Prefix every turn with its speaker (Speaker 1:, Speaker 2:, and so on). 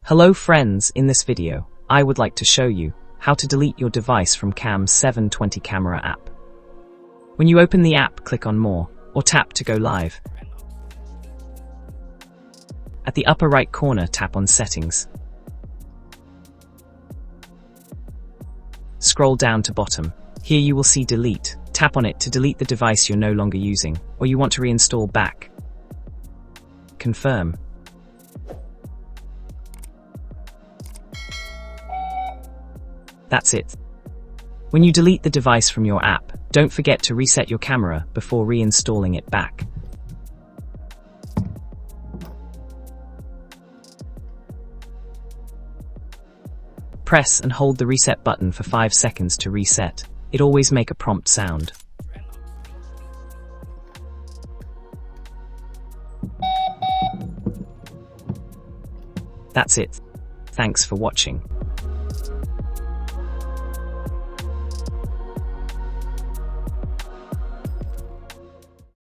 Speaker 1: Hello friends, in this video, I would like to show you how to delete your device from CAM720 Camera app. When you open the app, click on More, or tap to go live. At the upper right corner, tap on Settings. Scroll down to bottom. Here you will see Delete. Tap on it to delete the device you're no longer using, or you want to reinstall back. Confirm. That's it. When you delete the device from your app, don't forget to reset your camera before reinstalling it back. Press and hold the reset button for 5 seconds to reset. It always makes a prompt sound. That's it. Thanks for watching.